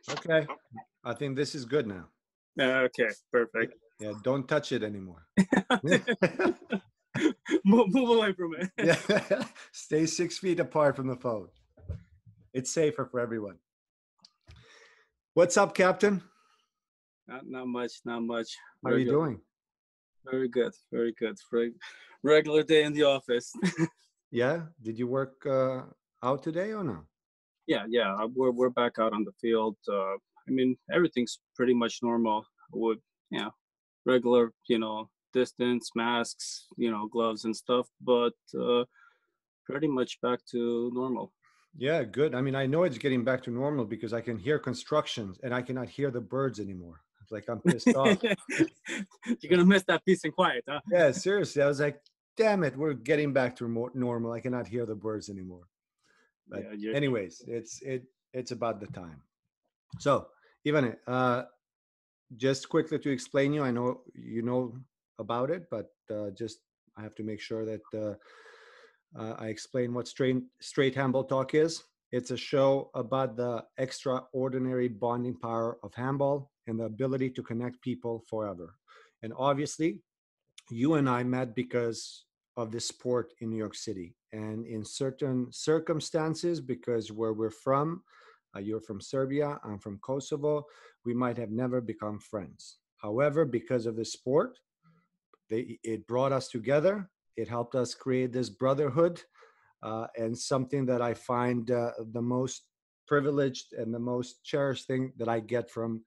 Okay. I think this is good now. Okay, perfect. Yeah, don't touch it anymore. Move away from it. Yeah. Stay 6 feet apart from the phone. It's safer for everyone. What's up, Captain? Not much, not much. How are you doing? Very good, very good. Regular day in the office. Yeah. Did you work out today or no? Yeah. We're back out on the field. I mean, everything's pretty much normal. With yeah, regular, distance, masks, gloves and stuff. But pretty much back to normal. Yeah, good. I mean, I know it's getting back to normal because I can hear constructions and I cannot hear the birds anymore. It's like I'm pissed off. You're gonna miss that peace and quiet, huh? Yeah, seriously. I was like, damn it, we're getting back to normal. I cannot hear the birds anymore. But Yeah, anyways, it's about the time. So, Ivan, just quickly to explain you, I know you know about it, but just I have to make sure that I explain what Straight Handball Talk is. It's a show about the extraordinary bonding power of handball and the ability to connect people forever. And obviously, you and I met because of this sport in New York City. And in certain circumstances, because where we're from, you're from Serbia, I'm from Kosovo, we might have never become friends. However, because of the sport, it brought us together. It helped us create this brotherhood, and something that I find the most privileged and the most cherished thing that I get from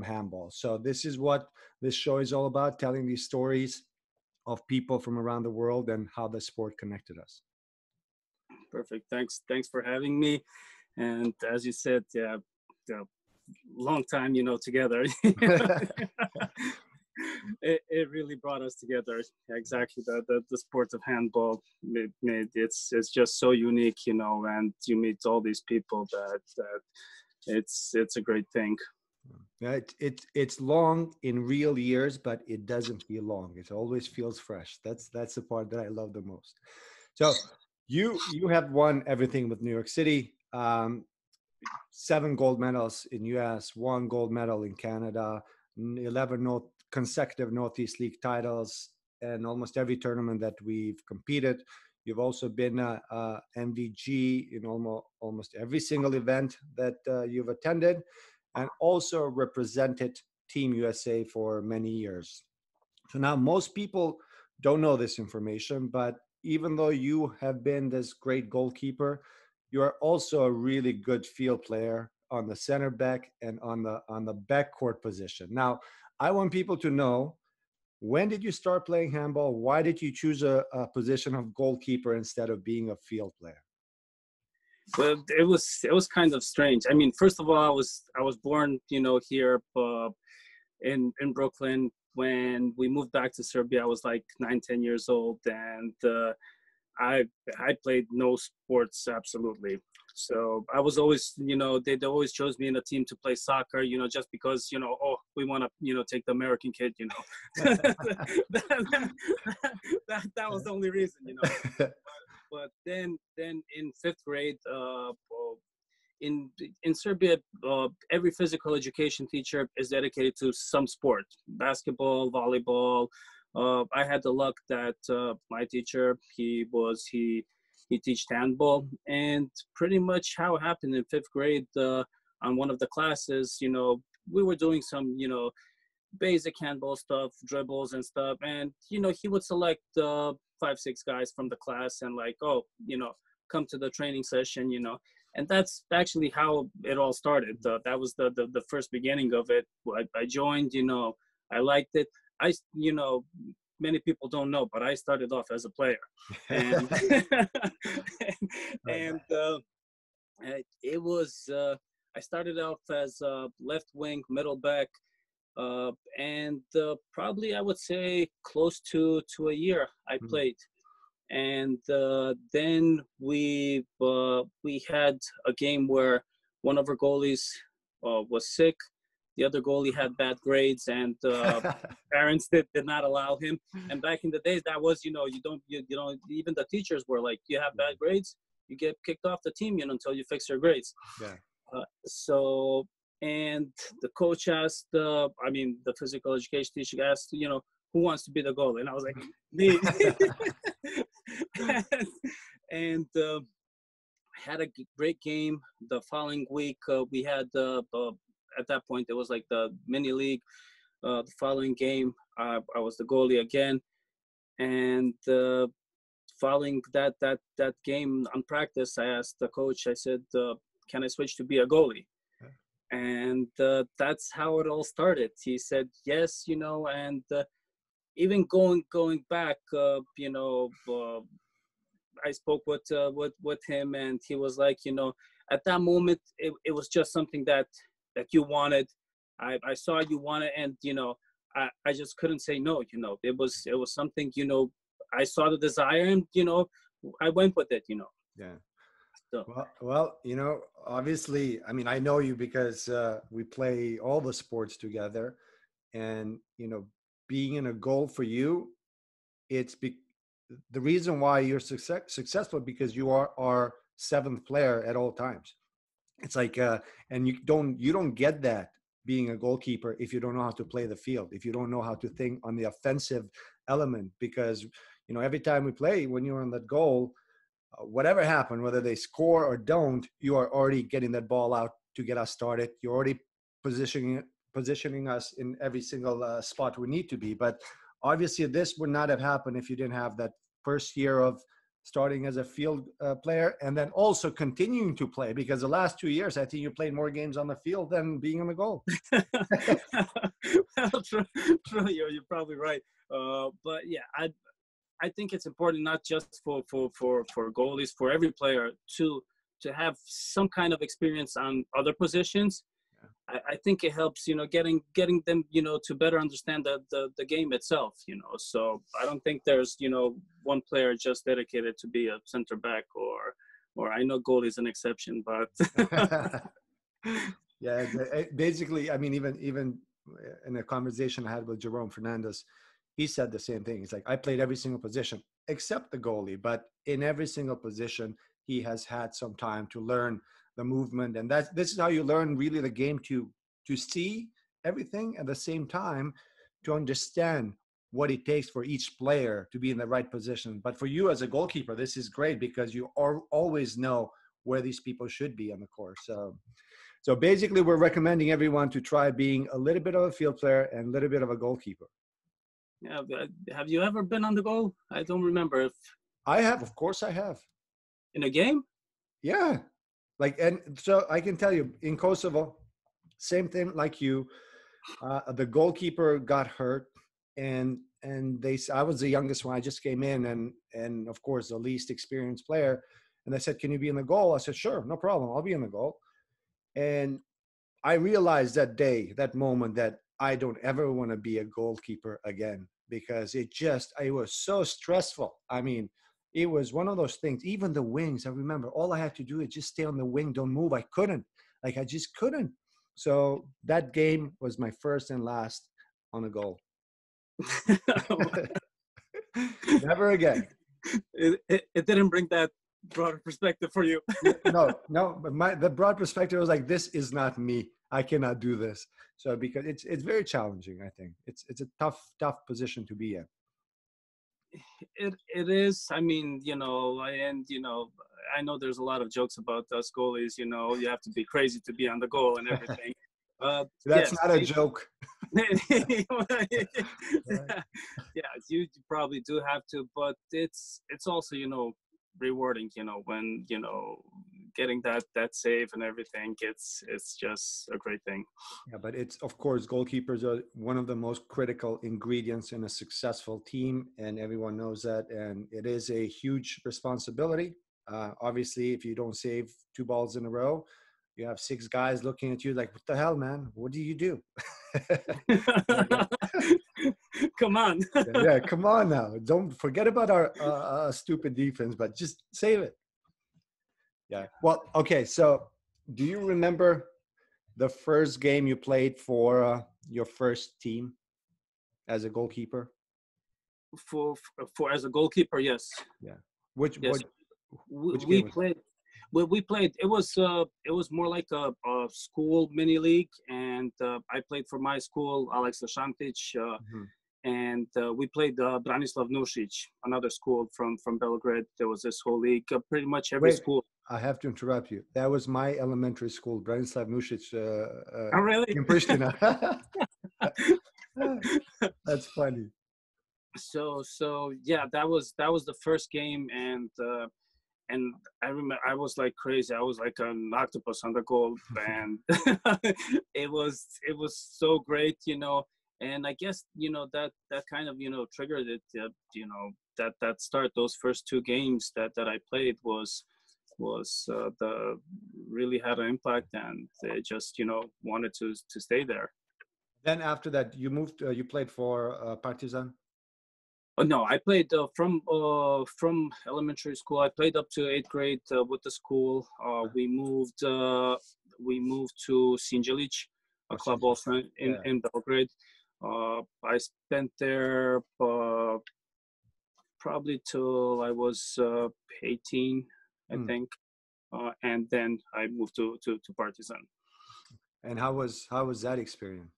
handball. So this is what this show is all about: telling these stories of people from around the world and how the sport connected us. perfect. Thanks for having me. And as you said, yeah, long time, together. It really brought us together. Exactly, the sport of handball. It's just so unique, and you meet all these people that it's a great thing. Yeah, it's long in real years, but it doesn't feel long. It always feels fresh. That's the part that I love the most. So you have won everything with New York City. 7 gold medals in US, 1 gold medal in Canada, 11 consecutive Northeast League titles, and almost every tournament that we've competed. You've also been a MVG in almost every single event that you've attended, and also represented Team USA for many years. So now most people don't know this information, but even though you have been this great goalkeeper, you are also a really good field player on the center back and on the backcourt position. Now, I want people to know, when did you start playing handball? Why did you choose a position of goalkeeper instead of being a field player? Well, it was kind of strange. I mean, first of all, I was born, here in Brooklyn. When we moved back to Serbia, I was like 9, 10 years old, and I I played no sports absolutely. So I was always, they always chose me in a team to play soccer, just because, oh, we want to, take the American kid, that was the only reason. But then in fifth grade, in in Serbia, every physical education teacher is dedicated to some sport: basketball, volleyball. I had the luck that my teacher, he taught handball, and pretty much how it happened in fifth grade, on one of the classes, we were doing some, basic handball stuff, dribbles and stuff, and he would select 5, 6 guys from the class and like, oh, come to the training session, and that's actually how it all started. That was the first beginning of it. I joined, I liked it. Many people don't know, but I started off as a player, and and it was I started off as left wing, middle back, and probably I would say close to a year I played. And then we had a game where one of our goalies was sick. The other goalie had bad grades, and parents did not allow him. And back in the days, that was, you don't even the teachers were like, you have bad grades, you get kicked off the team, until you fix your grades. Yeah. So and the coach asked, the physical education teacher asked, who wants to be the goalie? And I was like, me. and had a great game. The following week, we had at that point it was like the mini league. The following game, I was the goalie again, and following that game on practice, I asked the coach. I said, "Can I switch to be a goalie?" And that's how it all started. He said yes, and even going back, I spoke with him, and he was like, at that moment, it was just something that you wanted. I saw you wanted, and I just couldn't say no. It was something. I saw the desire, and I went with it. Yeah. So. Well, obviously, I mean, I know you because we play all the sports together, and being in a goal for you, it's the reason why you're successful because you are our seventh player at all times. It's like, and you don't get that being a goalkeeper if you don't know how to play the field, if you don't know how to think on the offensive element, because every time we play, when you're on that goal, whatever happened, whether they score or don't, you are already getting that ball out to get us started. You're already positioning us in every single spot we need to be. But obviously, this would not have happened if you didn't have that first year of starting as a field player and then also continuing to play, because the last 2 years, I think you played more games on the field than being on the goal. Well, true, you're probably right. But yeah, I think it's important not just for goalies, for every player to have some kind of experience on other positions. I think it helps, getting them, to better understand the game itself, So I don't think there's, one player just dedicated to be a center back, or I know goalie is an exception, but. Yeah, basically, I mean, even in a conversation I had with Jerome Fernandez, he said the same thing. He's like, I played every single position except the goalie, but in every single position, he has had some time to learn the movement, and this is how you learn really the game, to see everything at the same time, to understand what it takes for each player to be in the right position. But for you as a goalkeeper, this is great because you always know where these people should be on the course. So basically, we're recommending everyone to try being a little bit of a field player and a little bit of a goalkeeper. Yeah, have you ever been on the goal? I don't remember if. I have, of course, I have. In a game? Yeah, and so I can tell you, in Kosovo, same thing like you. The goalkeeper got hurt, and I was the youngest one. I just came in, and of course the least experienced player. And they said, "Can you be in the goal?" I said, "Sure, no problem. I'll be in the goal." And I realized that day, that moment, that I don't ever want to be a goalkeeper again, because it was so stressful. I mean, it was one of those things. Even the wings, I remember all I had to do is just stay on the wing, don't move. I couldn't. I just couldn't. So that game was my first and last on a goal. Never again. It didn't bring that broader perspective for you. No. But the broad perspective was like, this is not me. I cannot do this. So because it's very challenging, I think it's a tough position to be in. It is. I mean, I know there's a lot of jokes about us goalies. You have to be crazy to be on the goal and everything. That's not a joke. Yeah, you probably do have to, but it's also rewarding. When getting that save and everything. It's just a great thing. Yeah, but it's, of course, goalkeepers are one of the most critical ingredients in a successful team, and everyone knows that. And it is a huge responsibility. Obviously, if you don't save 2 balls in a row, you have 6 guys looking at you like, "What the hell, man? What do you do?" Come on. Yeah, come on now. Don't forget about our stupid defense, but just save it. Yeah. Well, okay. So, do you remember the first game you played for your first team as a goalkeeper? For as a goalkeeper, yes. Yeah. Which Yes. which We game was played. we played. It was more like a school mini league, and I played for my school, Alex Lashantic, Mhm. and we played Branislav Nušić, another school from Belgrade. There was this whole league. Pretty much every Wait, school. I have to interrupt you. That was my elementary school, Branislav Nušić, Oh, really? in Pristina. That's funny. So yeah, that was the first game, and I remember I was like crazy. I was like an octopus on the goal, and it was so great, you know. And I guess that kind of triggered it. That start, those first two games that I played was the really had an impact, and they just wanted to stay there. Then after that, you moved. You played for Partizan. Oh, no, I played from elementary school. I played up to eighth grade with the school. We moved to Sinjelic, a Or club Sinjelic. also in Yeah. in Belgrade. I spent there probably till I was 18, I Mm. think, and then I moved to Partizan. And how was that experience?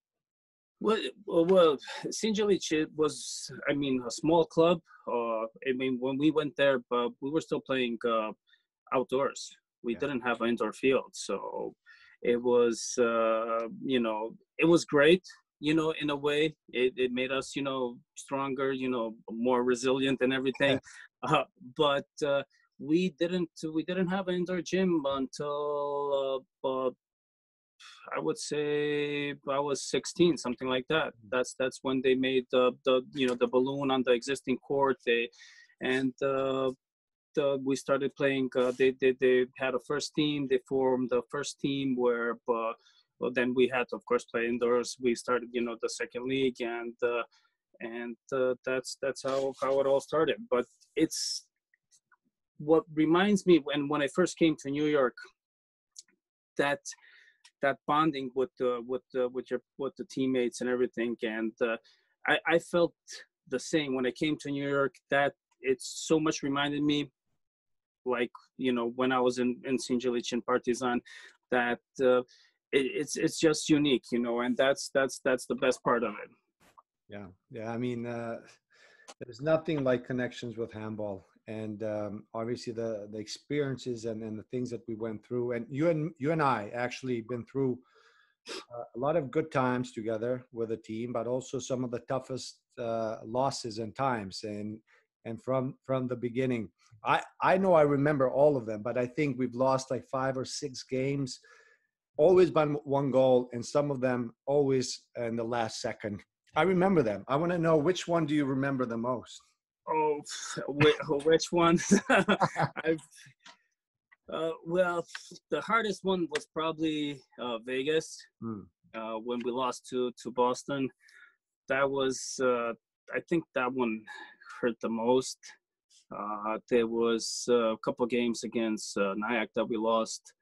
Well, Sinjelic, it was, I mean, a small club. I mean, when we went there, we were still playing outdoors. We Yeah. didn't have an indoor field, so it was, it was great. In a way, it made us, stronger, more resilient and everything. Uh, but we didn't have an indoor gym until I would say I was 16, something like that. That's when they made the balloon on the existing court. We started playing. They had a first team. They formed the first team where, well, then we had to, of course, play indoors. We started, the second league, and that's how it all started. But it's what reminds me when I first came to New York, that bonding with the teammates and everything, and I felt the same when I came to New York. That it's so much reminded me, like when I was in Sinjelic and Partizan, that it's just unique, and that's the best part of it. Yeah. Yeah. I mean, there's nothing like connections with handball, and obviously the experiences and the things that we went through, and you and I actually been through a lot of good times together with a team, but also some of the toughest losses and times. And from the beginning, I know I remember all of them, but I think we've lost like 5 or 6 games, always by one goal, and some of them always in the last second. I remember them. I want to know, which one do you remember the most? Oh, which one? I've well, the hardest one was probably Vegas, Mm, when we lost to Boston. That was, I think that one hurt the most. There was a couple games against Nyack that we lost.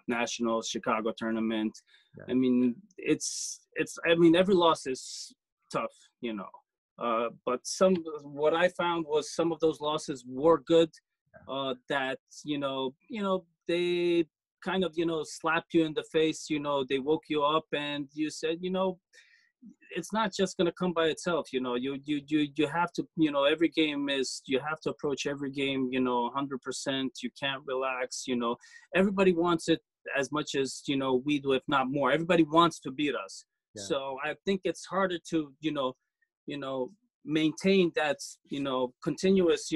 Nationals, Chicago tournament. yeah. I mean, it's. I mean, every loss is tough, but what I found was some of those losses were good. That they kind of slapped you in the face. They woke you up, and you said, it's not just going to come by itself. You have to, every game is, you have to approach every game 100%. You can't relax. Everybody wants it as much as we do, if not more. Everybody wants to beat us. Yeah. So I think it's harder to maintain that continuous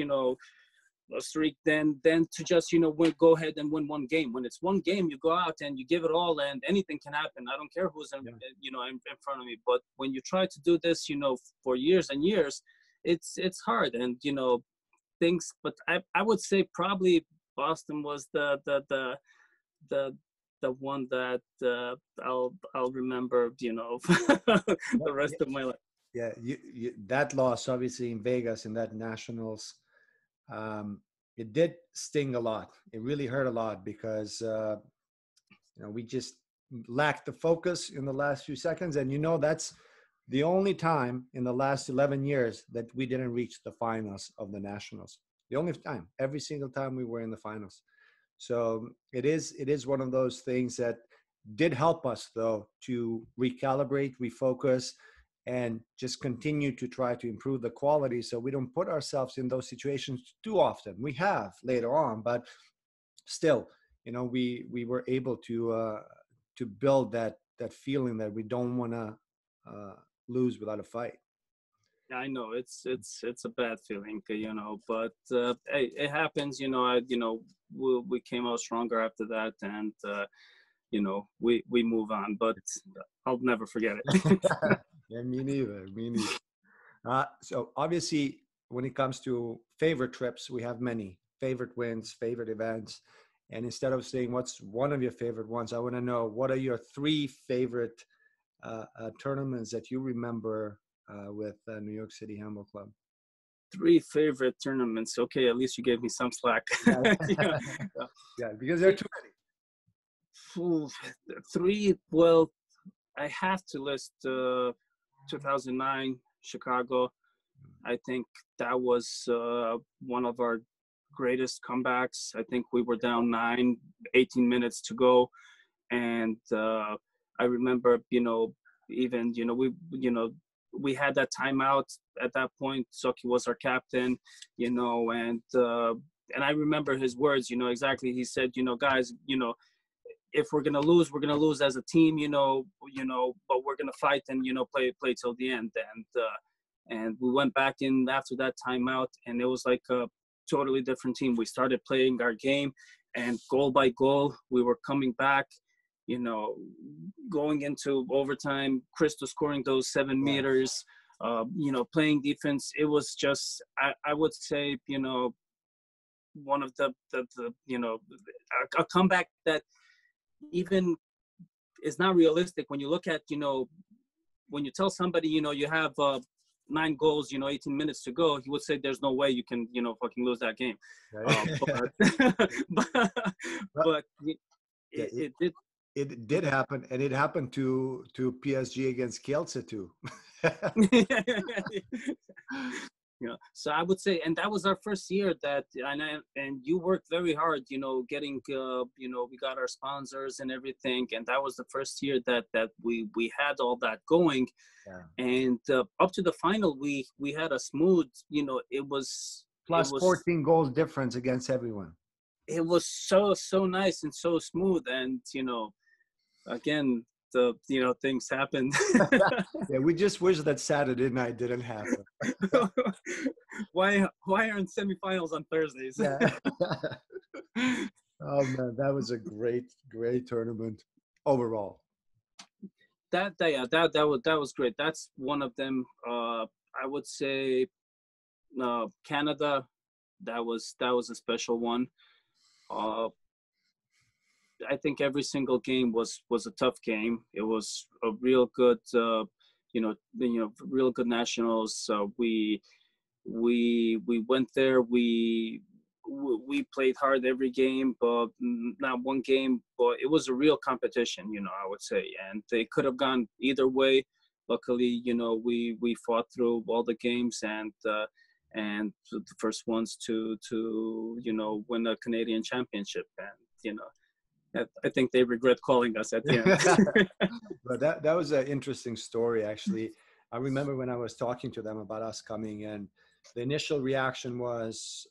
streak than to just go ahead and win one game. When it's one game, you go out and you give it all, and anything can happen. I don't care who's in front of me. But when you try to do this for years and years, it's hard, and things. But I would say probably Boston was the the one that I'll remember the rest of my life. Yeah, that loss, obviously, in Vegas in that Nationals, it did sting a lot. It really hurt a lot because we just lacked the focus in the last few seconds, and that's the only time in the last 11 years that we didn't reach the finals of the Nationals. The only time, every single time we were in the finals. So it is one of those things that did help us though to recalibrate, refocus, and just continue to try to improve the quality so we don't put ourselves in those situations too often. We have later on, but still, we were able to build that feeling that we don't want to uh, lose without a fight. I know it's a bad feeling, but hey, it happens. We came out stronger after that, and we move on. But I'll never forget it. Yeah, me neither. Me neither. So obviously, when it comes to favorite trips, we have many favorite wins, favorite events. And instead of saying what's one of your favorite ones, I want to know what are your three favorite tournaments that you remember with New York City Handball Club. Three favorite tournaments. Okay, at least you gave me some slack. Yeah, Yeah. yeah, because there are too Ooh, three. Well, I have to list 2009 Chicago. I think that was one of our greatest comebacks. I think we were down 18 minutes to go. And I remember, even, we had that timeout at that point. Soki was our captain, and I remember his words, exactly. He said, guys, if we're gonna lose, we're gonna lose as a team, but we're gonna fight and play till the end. And we went back in after that timeout, and it was like a totally different team. We started playing our game, and goal by goal, we were coming back. Going into overtime, Crystal scoring those 7 meters. Playing defense. It was just, I would say, one of the a comeback that even is not realistic when you look at, when you tell somebody, you have 9 goals, 18 minutes to go, he would say there's no way you can, fucking lose that game. many. But Yeah, it did. it did happen, and it happened to PSG against Kielce too. So I would say, and that was our first year that, and you worked very hard, getting, we got our sponsors and everything, and that was the first year that we had all that going. Yeah. And up to the final, we had a smooth, it was Plus 14 goals difference against everyone. It was so nice and so smooth, and again, the things happened. Yeah, we just wish that Saturday night didn't happen. Why aren't semifinals on Thursdays? Yeah. Oh man, that was a great tournament overall. That was great. That's one of them. I would say Canada. That was a special one. I think every single game was a tough game. It was a real good, real good nationals. So we went there. We played hard every game, but not one game. But it was a real competition, I would say, and they could have gone either way. Luckily, we fought through all the games, and the first ones to win a Canadian championship, and I think they regret calling us at the end. But that was an interesting story, actually. I remember when I was talking to them about us coming, and the initial reaction was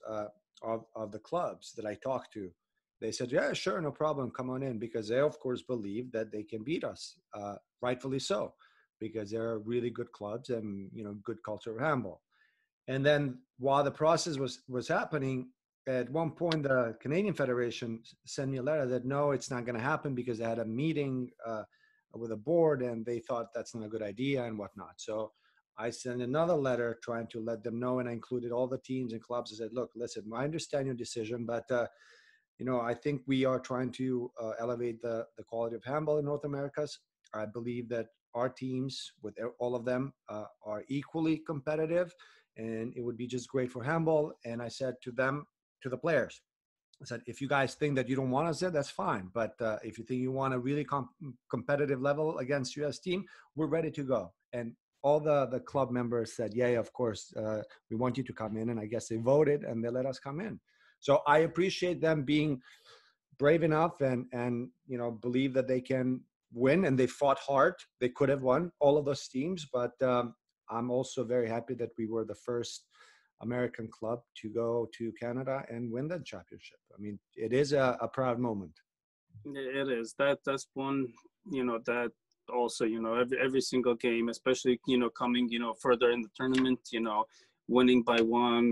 of the clubs that I talked to. They said, "Yeah, sure, no problem, come on in," because they, of course, believe that they can beat us, rightfully so, because they're really good clubs and good culture of handball. And then while the process was happening, at one point, the Canadian Federation sent me a letter that no, it's not going to happen because they had a meeting with a board and they thought that's not a good idea and whatnot. So I sent another letter trying to let them know, and I included all the teams and clubs. I said, look, listen, I understand your decision, but I think we are trying to elevate the quality of handball in North America. I believe that our teams, with all of them, are equally competitive, and it would be just great for handball. And I said to them, to the players, I said, if you guys think that you don't want us there, that's fine. But if you think you want a really competitive level against US team, we're ready to go. And all the club members said, yeah, of course, we want you to come in. And I guess they voted and they let us come in. So I appreciate them being brave enough and believe that they can win, and they fought hard. They could have won all of those teams, but I'm also very happy that we were the first American club to go to Canada and win the championship. I mean, it is a proud moment. It is. That's one, that also, every single game, especially, coming, further in the tournament, winning by one,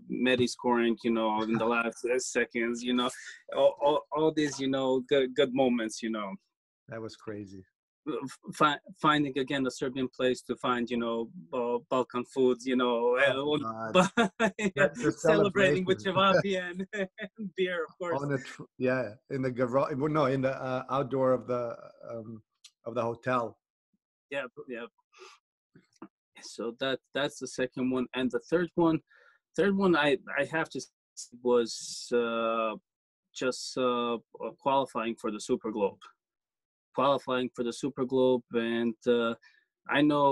Medi scoring, in the last seconds, all these, good moments, That was crazy. Finding again a Serbian place to find, Balkan foods, Oh, God. The celebrating with celebration cevapi and beer, of course. on the yeah, in the garage. Well, no, in the outdoor of the hotel. Yeah. So that's the second one, and the third one I have to say was just qualifying for the Super Globe. And I know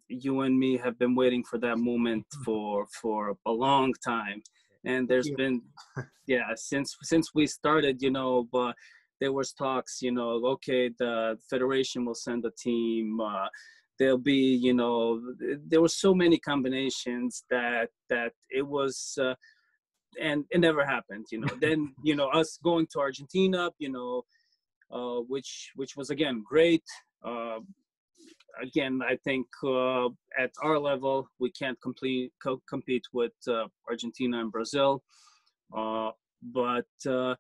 you and me have been waiting for that moment for a long time, and there's been since we started, but there was talks, okay, the federation will send a team, there'll be, there were so many combinations that it was and it never happened, then us going to Argentina, which was again great. Again, I think at our level we can't compete with Argentina and Brazil, but the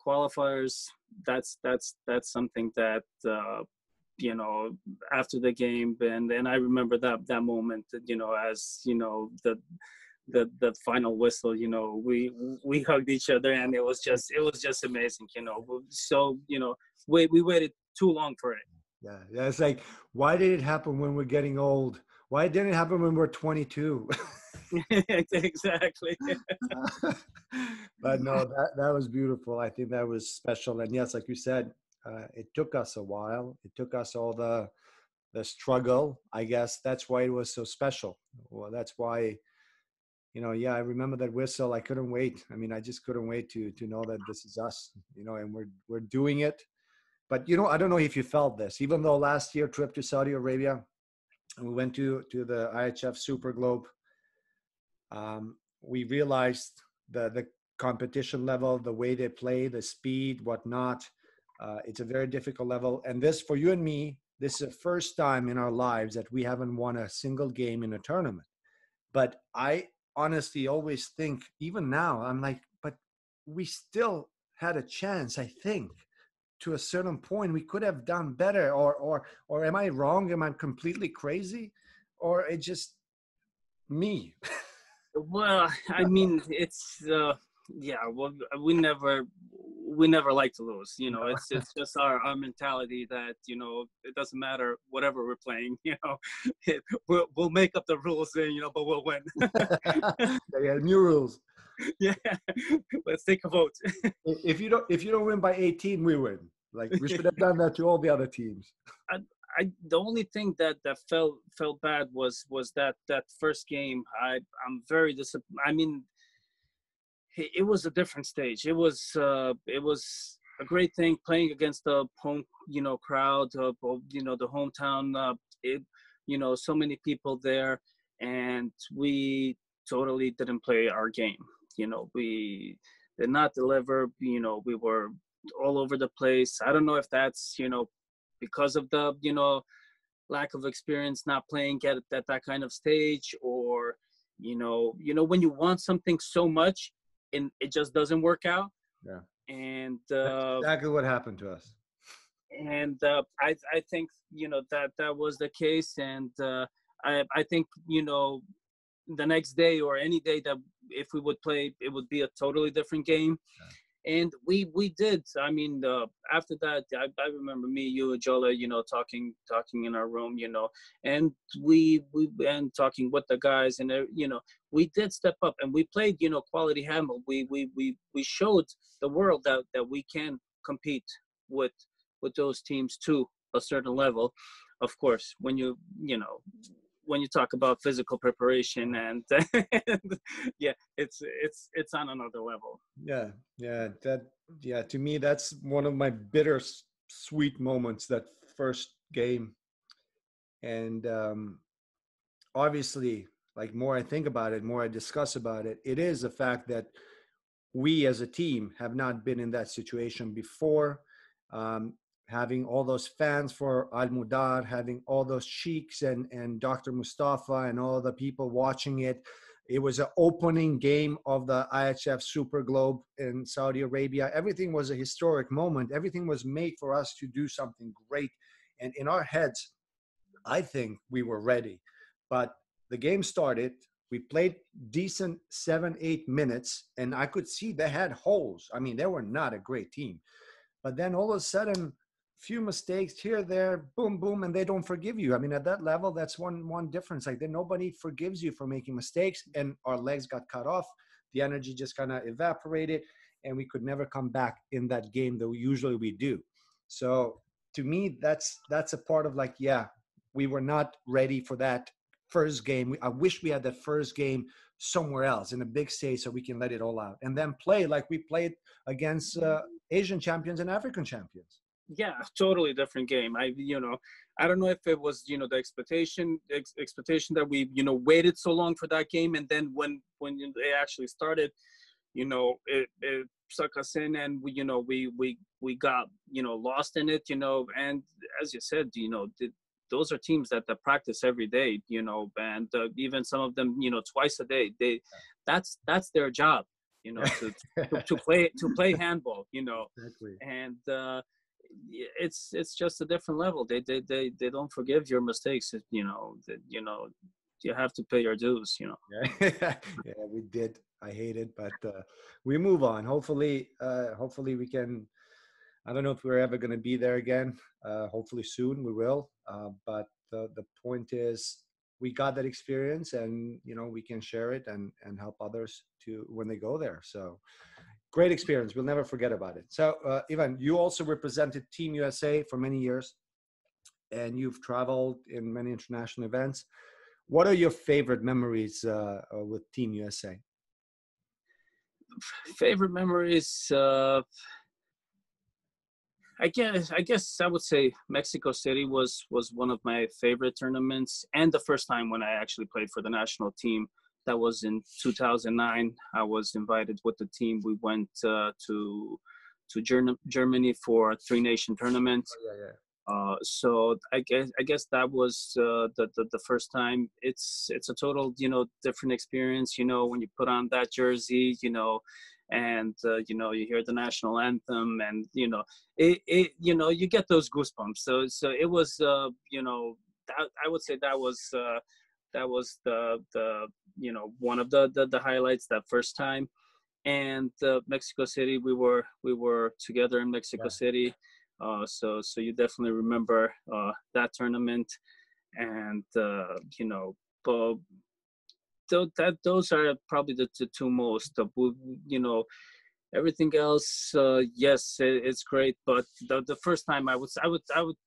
qualifiers, that's something that after the game, and I remember that moment, as the final whistle, we hugged each other, and it was just amazing, so we waited too long for it. Yeah, it's like, why did it happen when we're getting old? Why didn't it happen when we're 22? Exactly. But no, that was beautiful. I think that was special. And yes, like you said, it took us a while. It took us all the struggle. I guess that's why it was so special. Well, that's why, I remember that whistle. I couldn't wait. I mean, I just couldn't wait to know that this is us, and we're doing it. But I don't know if you felt this. Even though last year trip to Saudi Arabia, and we went to the IHF Super Globe, we realized the competition level, the way they play, the speed, whatnot. It's a very difficult level. And this, for you and me, this is the first time in our lives that we haven't won a single game in a tournament. But I honestly always think, even now, I'm like, but we still had a chance, I think. To a certain point, we could have done better, or am I wrong? Am I completely crazy, or it's just me? Well, I mean, it's well, we never like to lose. It's just our mentality that it doesn't matter whatever we're playing. We'll make up the rules, but we'll win. Yeah, new rules. Yeah, let's take a vote. If you don't win by 18, we win. Like, we should have done that to all the other teams. The only thing that felt bad was that first game. I'm very disappointed. I mean, it was a different stage. It was a great thing playing against the home crowd, the hometown. So many people there, and we totally didn't play our game. We did not deliver. We were all over the place. I don't know if that's because of the lack of experience, not playing at that kind of stage, or when you want something so much and it just doesn't work out. Yeah, and that's exactly what happened to us. And I think that was the case, and I think the next day or any day that if we would play, it would be a totally different game. Yeah. And we did. I mean, after that, I remember me, you, Jola, talking in our room, and we and talking with the guys, and we did step up, and we played, quality handball. We showed the world that we can compete with those teams to a certain level. Of course, when when you talk about physical preparation and, and yeah, it's on another level. Yeah, yeah. To me, that's one of my bitter sweet moments. That first game, and obviously, like more I think about it, more I discuss about it, it is the fact that we as a team have not been in that situation before. Um, Having all those fans for Al Mudar, having all those sheiks and Dr. Mustafa and all the people watching it. It was an opening game of the IHF Super Globe in Saudi Arabia. Everything was a historic moment. Everything was made for us to do something great. And in our heads, I think we were ready. But the game started. We played decent 7, 8 minutes, and I could see they had holes. I mean, they were not a great team. But then all of a sudden, few mistakes here, there, boom, boom, and they don't forgive you. I mean, at that level, that's one difference. Like then nobody forgives you for making mistakes, and our legs got cut off. The energy just kind of evaporated, and we could never come back in that game that usually we do. So to me, that's a part of like, yeah, we were not ready for that first game. I wish we had that first game somewhere else in a big stage so we can let it all out and then play like we played against Asian champions and African champions. Yeah, totally different game. I don't know if it was, the expectation that we, waited so long for that game, and then when they actually started, it sucked us in, and we got lost in it, and as you said, those are teams that practice every day, and even some of them, twice a day. That's their job, to play handball, Exactly. and it's just a different level. They don't forgive your mistakes. You have to pay your dues. Yeah, yeah, we did. I hate it, but we move on. Hopefully we can. I don't know if we're ever going to be there again. Hopefully soon we will. But the point is, we got that experience, and we can share it and help others to when they go there. So great experience. We'll never forget about it. So Ivan, you also represented Team USA for many years, and you've traveled in many international events. What are your favorite memories with Team USA? Favorite memories. I guess I would say Mexico City was one of my favorite tournaments, and the first time when I actually played for the national team. That was in 2009. I was invited with the team. We went to Germany for a 3-nation tournament. Oh, yeah, yeah. So I guess that was the first time. It's a total different experience. When you put on that jersey, and you hear the national anthem, and you get those goosebumps. So it was that, I would say that was the one of the highlights that first time. And Mexico City, we were together in Mexico Yeah. City. So you definitely remember that tournament, and uh, those are probably the two most. Everything else, yes, it's great, but the first time I would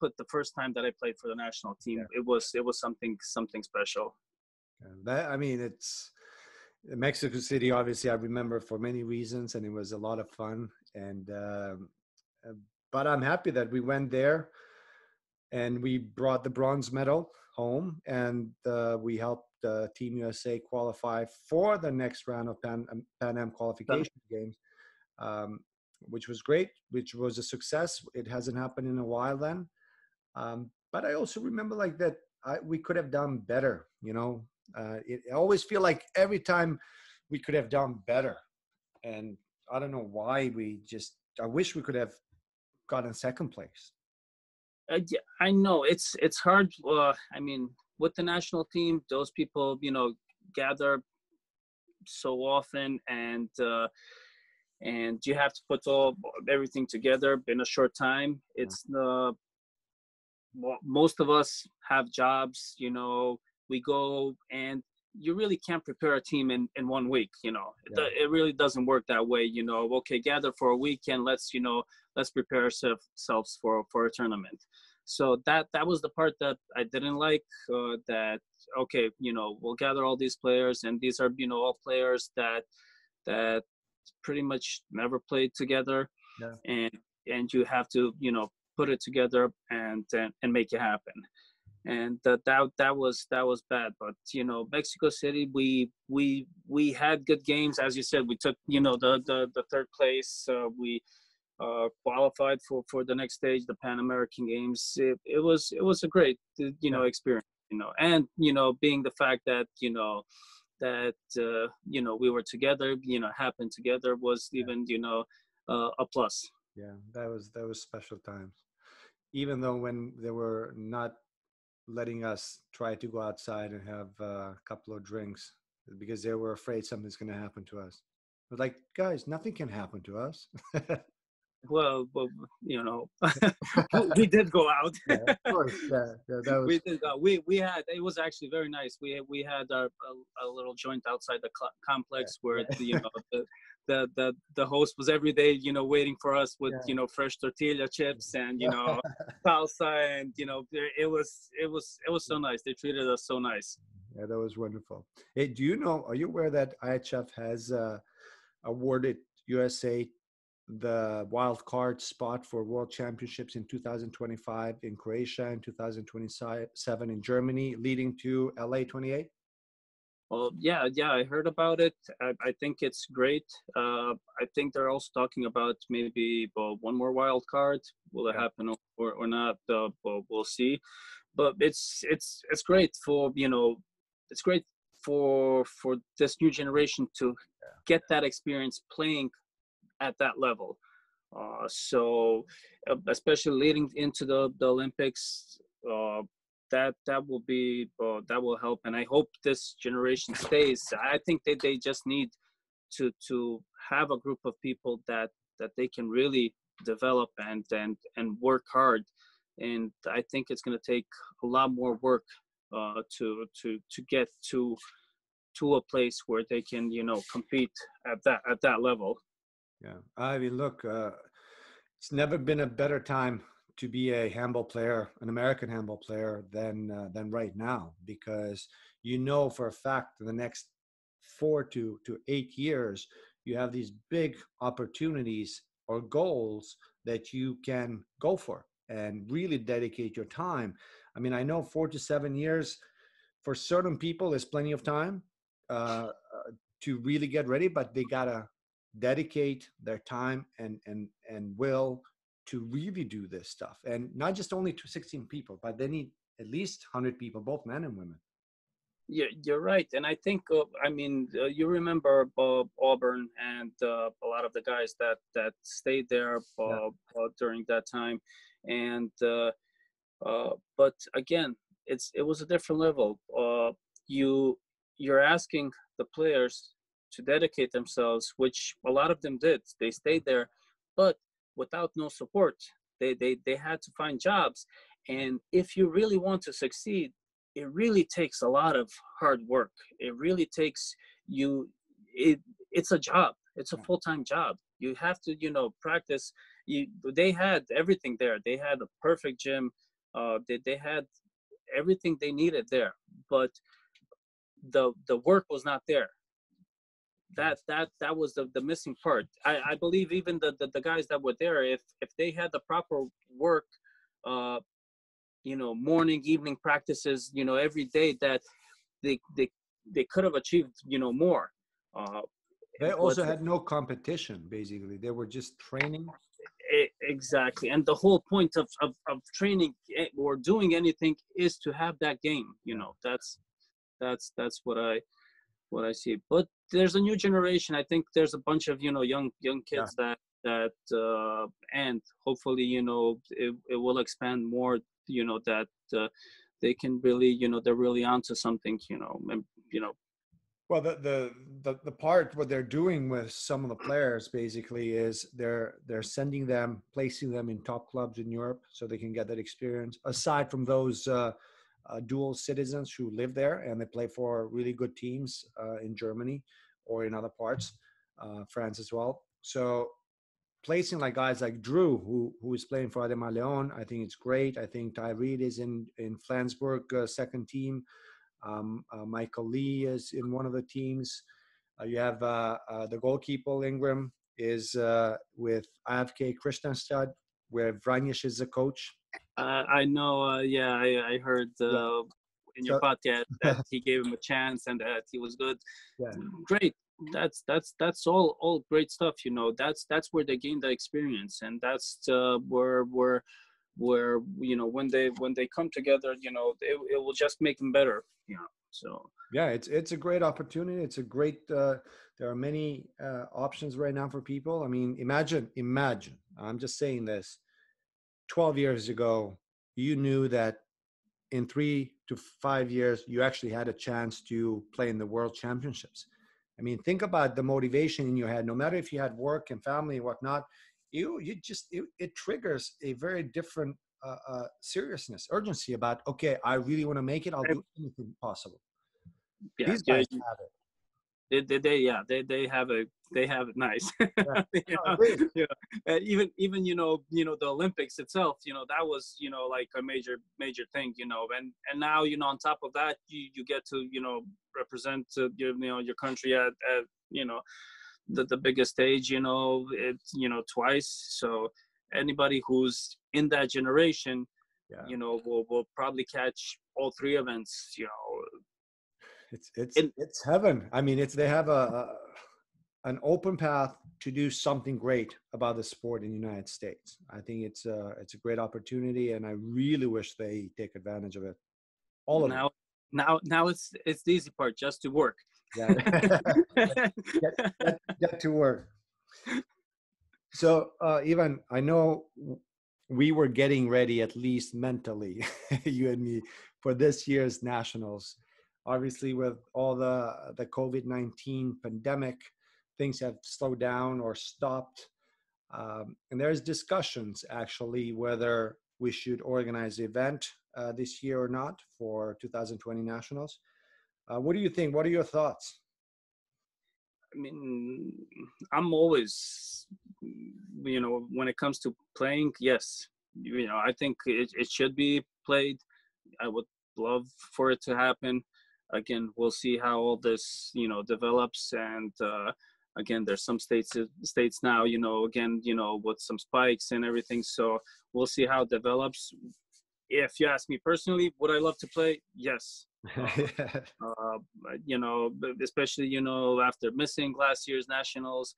put the first time that I played for the national team. Yeah. It was something special. I mean, it's Mexico City. Obviously, I remember for many reasons, and it was a lot of fun. And uh, but I'm happy that we went there and we brought the bronze medal home, and we helped Team USA qualify for the next round of Pan Am qualification games, um, which was great, which was a success. It hasn't happened in a while then. But I also remember like that we could have done better. I always feel like every time we could have done better, and I don't know why I wish we could have gotten second place. Yeah, I know it's hard. I mean, with the national team, those people gather so often, and you have to put everything together in a short time. Yeah. It's most of us have jobs. We go, and you really can't prepare a team in 1 week. Yeah. It really doesn't work that way. Okay, gather for a weekend. Let's prepare ourselves for a tournament. So that was the part that I didn't like. That okay, we'll gather all these players, and these are all players that pretty much never played together, Yeah. and you have to put it together and make it happen. And that was bad. But Mexico City, we had good games. As you said, we took the third place. We qualified for the next stage, the Pan American Games. It was a great Yeah. experience. And being the fact that we were together, happened together, was Yeah. even a plus. Yeah. That was special times. Even though when they were not letting us try to go outside and have a couple of drinks because they were afraid something's going to happen to us. But like, guys, nothing can happen to us. Well, we did go out. Yeah, of course. Yeah, yeah, that We was. did go. We had, it was actually very nice. We had a little joint outside the Yeah, complex where yeah, the host was every day waiting for us with yeah. fresh tortilla chips and salsa, and it was so nice. They treated us so nice. Yeah, that was wonderful. Hey, are you aware that IHF has awarded USA the wild card spot for World Championships in 2025 in Croatia and 2027 in Germany, leading to LA 28? Well, yeah, I heard about it. I think it's great. I think they're also talking about maybe one more wild card. Will it Yeah, happen or not? We'll see. But it's great for it's great for this new generation to get that experience playing at that level. So especially leading into the Olympics, uh, that will help, and I hope this generation stays. I think they just need to have a group of people that they can really develop and work hard, and I think it's going to take a lot more work to get to a place where they can compete at that level. yeah. I mean, look, it's never been a better time to be a handball player, an American handball player, than right now, because you know for a fact in the next 4 to 8 years you have these big opportunities or goals that you can go for and really dedicate your time. I mean, I know 4 to 7 years for certain people is plenty of time to really get ready, but they gotta dedicate their time and will to really do this stuff, and not just only to 16 people, but they need at least 100 people, both men and women. Yeah, you're right, and I think I mean you remember Auburn and a lot of the guys that stayed there Yeah, during that time, and but again, it was a different level. You you're asking the players to dedicate themselves, which a lot of them did. They stayed there, but without no support. They had to find jobs, and if you really want to succeed, it really takes a lot of hard work. It really takes you. It's a job. It's a yeah, full-time job. You have to practice. They had everything there. They had a perfect gym. They had everything they needed there, but the work was not there. That was the missing part. I believe even the guys that were there, if they had the proper work, uh morning evening practices, every day, that they they they could have achieved more. uh they but also had no competition. Basically, they were just training. exactly, and the whole point of training or doing anything is to have that game. Yeah, That's what I see. But there's a new generation. I think there's a bunch of young yeah. kids and hopefully it will expand more. That they can really they're really onto something. And, Well, the part what they're doing with some of the players basically is they're sending them, placing them in top clubs in Europe so they can get that experience. Aside from those dual citizens who live there and they play for really good teams in Germany or in other parts, France as well. So placing like guys like Drew, who is playing for Adema Leon. I think it's great. I think Ty Reed is in Flansburgh, second team. Michael Lee is in one of the teams. You have the goalkeeper Ingram is with AFK Kristianstad, where Vranjes is the coach. I know. Yeah, I heard Yeah. in your So podcast that he gave him a chance and that he was good. yeah, Great. That's all great stuff. That's where they gain the experience, and that's where when they come together, it will just make them better. So yeah, it's a great opportunity. It's a great. There are many options right now for people. I mean, imagine. I'm just saying this. 12 years ago, you knew that in 3 to 5 years, you actually had a chance to play in the World Championships. I mean, think about the motivation in your head. No matter if you had work and family and whatnot, it triggers a very different seriousness, urgency about, okay, I really want to make it. I'll do anything possible. yeah, These guys have it. they have it nice. Yeah, I agree. Even the Olympics itself, that was like a major thing, and now on top of that you get to represent your country at the biggest stage, it's twice. So anybody who's in that generation, Yeah, will probably catch all three events, it's heaven. I mean, they have an open path to do something great about the sport in the United States. I think it's a great opportunity, and I really wish they take advantage of it. All of them. Now it's the easy part, just to work. Yeah, get to work. So, Ivan, I know we were getting ready, at least mentally, you and me, for this year's nationals. Obviously, with all the COVID-19 pandemic, things have slowed down or stopped. And there's discussions actually whether we should organize the event this year or not for 2020 nationals. What do you think? What are your thoughts? I mean, I'm always, when it comes to playing, yes, I think it should be played. I would love for it to happen. Again, we'll see how all this, develops. And again, there's some states now, again, with some spikes and everything. So we'll see how it develops. If you ask me personally, would I love to play? Yes. Uh, especially after missing last year's nationals.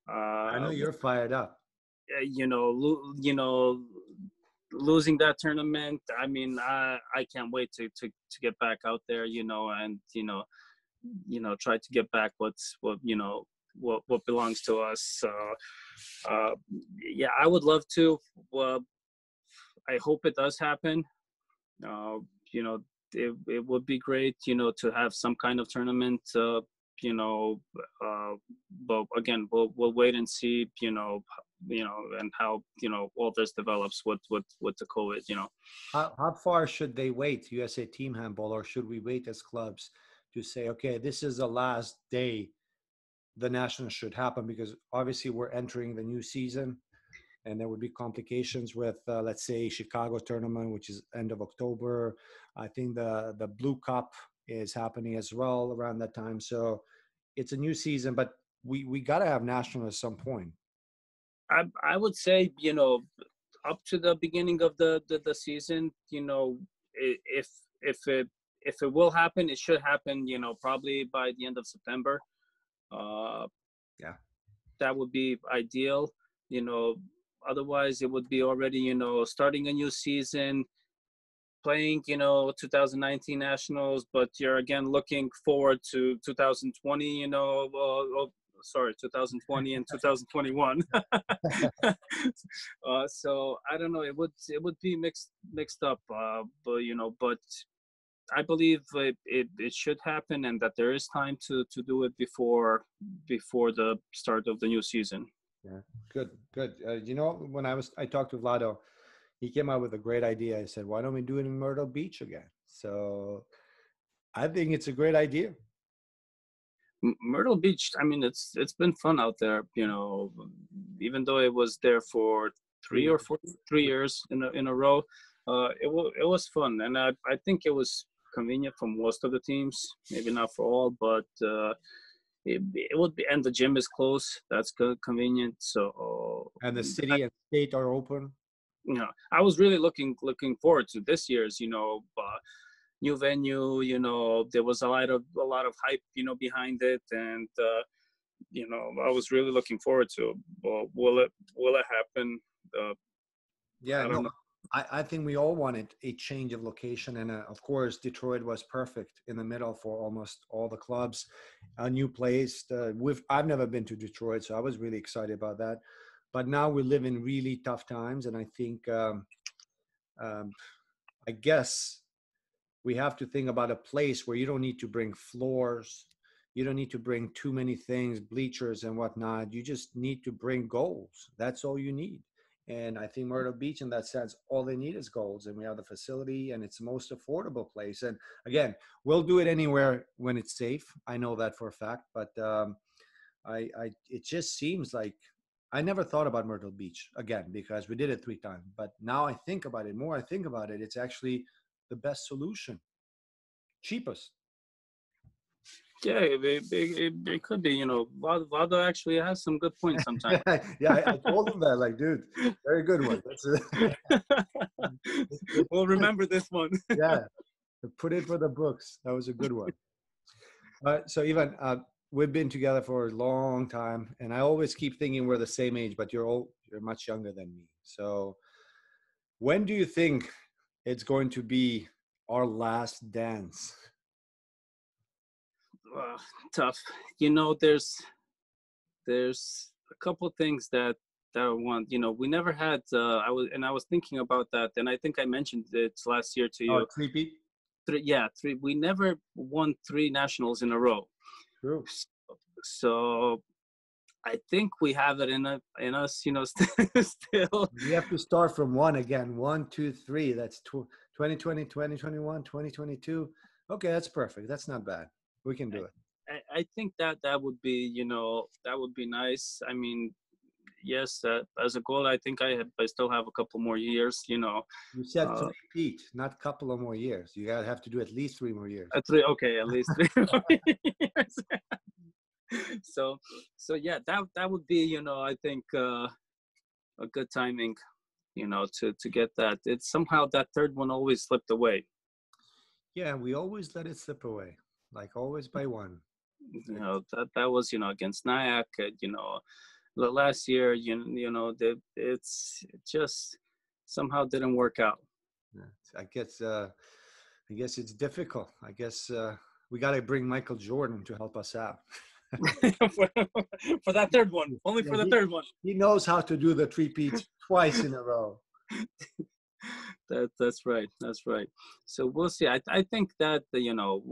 I know you're fired up. Losing that tournament. I mean, I can't wait to get back out there. And try to get back what belongs to us. So yeah, I would love to. I hope it does happen. You know, it would be great, to have some kind of tournament. You know, but again, we'll wait and see. And how all this develops with the COVID. How far should they wait, USA Team Handball, or should we wait as clubs to say, okay, this is the last day the national should happen? Because obviously we're entering the new season, and there would be complications with, let's say, Chicago tournament, which is end of October. I think the Blue Cup is happening as well around that time. So it's a new season, but we got to have national at some point. I would say, up to the beginning of the season, if it will happen, it should happen, probably by the end of September. Yeah, that would be ideal. Otherwise it would be already, starting a new season, playing, 2019 nationals, but you're again looking forward to 2020, 2020 and 2021. So I don't know. It would be mixed up, but I believe it should happen, and that there is time to do it before the start of the new season. Yeah, good. When I talked to Vlado, he came out with a great idea. I said, why don't we do it in Myrtle Beach again? So I think it's a great idea. Myrtle Beach, I mean, it's been fun out there, you know, even though it was there for Three. 3 years in a row. It was fun, and I think it was convenient for most of the teams, maybe not for all, but it would be, and the gym is close. That's convenient. So And the city and state are open. you know, I was really looking forward to this year's, you know, new venue. You know, there was a lot of hype, you know, behind it, and you know, I was really looking forward to it. But will it happen? Yeah, I no, don't know. I think we all wanted a change of location, and of course, Detroit was perfect in the middle for almost all the clubs. A new place. I've never been to Detroit, so I was really excited about that. But now we live in really tough times, and I think, um, I guess we have to think about a place where you don't need to bring floors, you don't need to bring too many things, bleachers and whatnot. You just need to bring goals. That's all you need. And I think Myrtle Beach, in that sense, all they need is goals, and we have the facility, and it's the most affordable place. And again, we'll do it anywhere when it's safe. I know that for a fact, but it just seems like I never thought about Myrtle Beach again because we did it 3 times. But now I think about it. More I think about it, it's actually the best solution, cheapest. Yeah, it could be. You know, Vado actually has some good points sometimes. Yeah, I told him that, like, dude, very good one. That's it. We'll remember this one. Yeah, put it for the books. That was a good one. So Ivan, we've been together for a long time, and I always keep thinking we're the same age, but you're much younger than me. So when do you think it's going to be our last dance? uh, Tough. You know, there's a couple things that I want. You know, we never had. I was thinking about that, and I think I mentioned it last year to Oh, you. creepy. Three. We never won 3 nationals in a row. True. So I think we have it in us. You know, still. We have to start from one again. One, two, three. That's 2020, 2021, 2022. Okay, that's perfect. That's not bad. We can do it. I think that would be, you know, that would be nice. I mean, yes, as a goal, I think I still have a couple more years. You know, You said uh, 3 feet, not couple of more years. You gotta have to do at least 3 more years. okay, at least 3 years. So yeah, that would be, you know, I think a good timing, you know, to get that. It's somehow that third one always slipped away. Yeah, we always let it slip away, like always by one. You know, that was, you know, against Nyack. You know, the last year, it just somehow didn't work out. Yeah, I guess it's difficult. I guess we got to bring Michael Jordan to help us out. for, for that third one, only Yeah, for the third one. he knows how to do the three-peats twice in a row. That's right. That's right. So we'll see. I think that you know,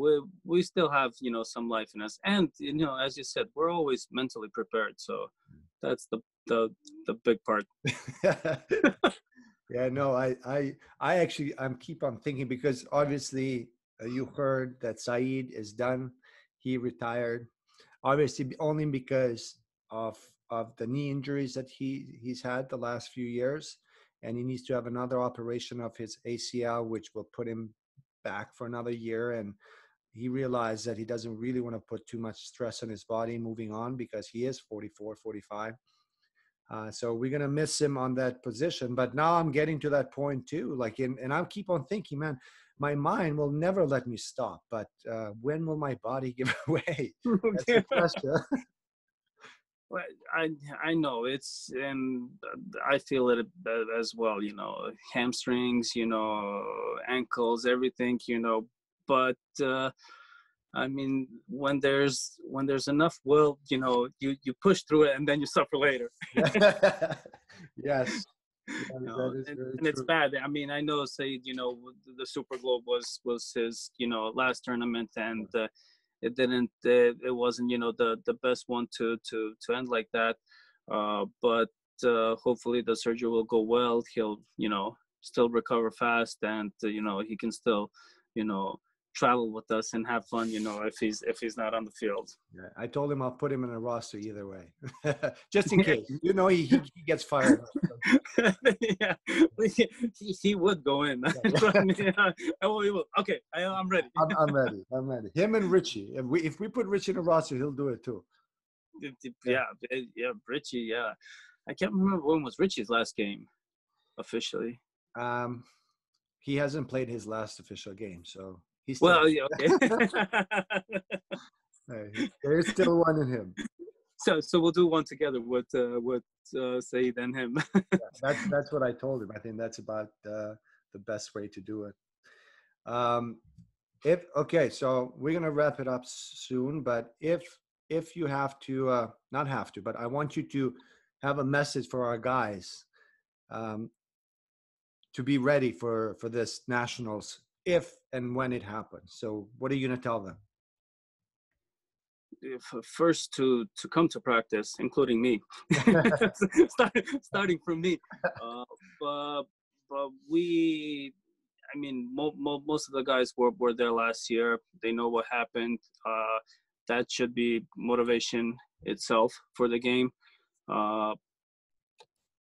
we still have, you know, some life in us, and you know, as you said, we're always mentally prepared. So that's the big part. Yeah, no, I actually I'm keep on thinking because obviously you heard that Saeed is done. He retired, obviously only because of the knee injuries that he's had the last few years, and he needs to have another operation of his ACL, which will put him back for another year. And he realized that he doesn't really want to put too much stress on his body moving on because he is 44, 45. So we're gonna miss him on that position. But now I'm getting to that point too. Like, and I keep on thinking, man, my mind will never let me stop. But when will my body give away? That's the question. Well, I know it's, and I feel it as well. You know, hamstrings, you know, ankles, everything. You know, but I mean, when there's enough will, you know, you push through it, and then you suffer later. Yes, yeah, You that know, is very and it's true. bad. I mean, I know, say, you know, the Super Globe was his, you know, last tournament, and it wasn't, you know, the best one to end like that. But hopefully the surgery will go well. He'll, you know, still recover fast, and you know, he can still, you know, travel with us and have fun, if he's not on the field. Yeah, I told him I'll put him in a roster either way, just in case. He gets fired. Yeah, he would go in. Okay, I'm ready. I'm ready. Him and Richie. If we put Richie in a roster, he'll do it too. Yeah, Richie. Yeah, I can't remember when was Richie's last game officially. He hasn't played his last official game, so he's still. Well, yeah, okay. There's still one in him. So we'll do one together with Saeed and him. Yeah, that's what I told him. I think that's about the best way to do it. So we're gonna wrap it up soon. But if you have to, not have to, but I want you to have a message for our guys to be ready for this nationals if and when it happens. So what are you gonna tell them? First to come to practice, including me. starting from me. But most of the guys were there last year. They know what happened. That should be motivation itself for the game.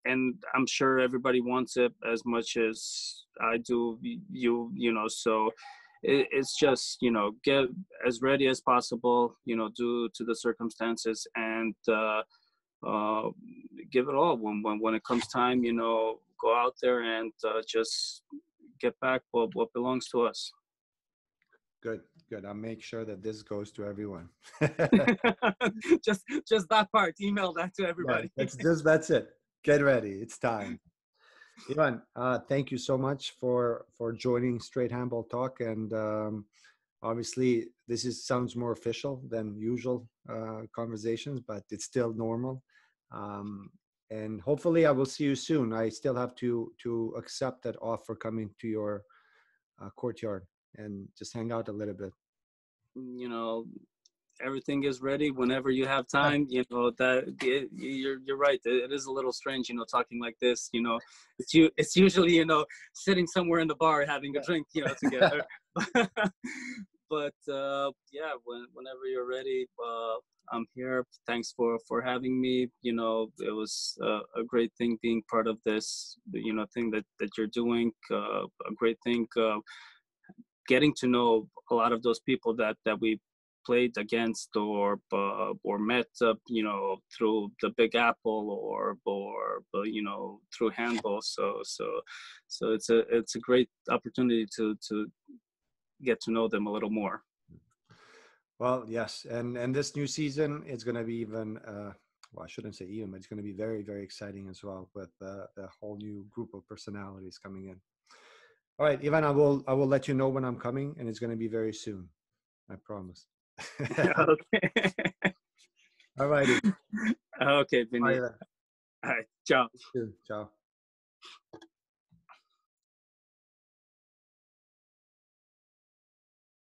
And I'm sure everybody wants it as much as I do. So it's just, get as ready as possible, due to the circumstances, and give it all when it comes time, go out there and just get back what belongs to us. Good. I'll make sure that this goes to everyone. just that part. Email that to everybody. Yeah, that's it. Get ready. It's time. Ivan, thank you so much for joining Straight Handball Talk. And obviously, this sounds more official than usual conversations, but it's still normal. And hopefully, I will see you soon. I still have to accept that offer coming to your courtyard and just hang out a little bit. Everything is ready whenever you have time. That you're right. It is a little strange, talking like this. It's usually sitting somewhere in the bar having a drink, together. But whenever you're ready, I'm here. Thanks for having me. It was a great thing being part of this, thing that you're doing. A great thing getting to know a lot of those people that we played against or met, through the Big Apple or through handball. So it's a great opportunity to get to know them a little more. Well, yes, and this new season is going to be even. Well, I shouldn't say even, but it's going to be very, very exciting as well with the whole new group of personalities coming in. All right, Ivan, I will let you know when I'm coming, and it's going to be very soon. I promise. Okay. All righty. Okay, Bini. All right. Ciao. Ciao.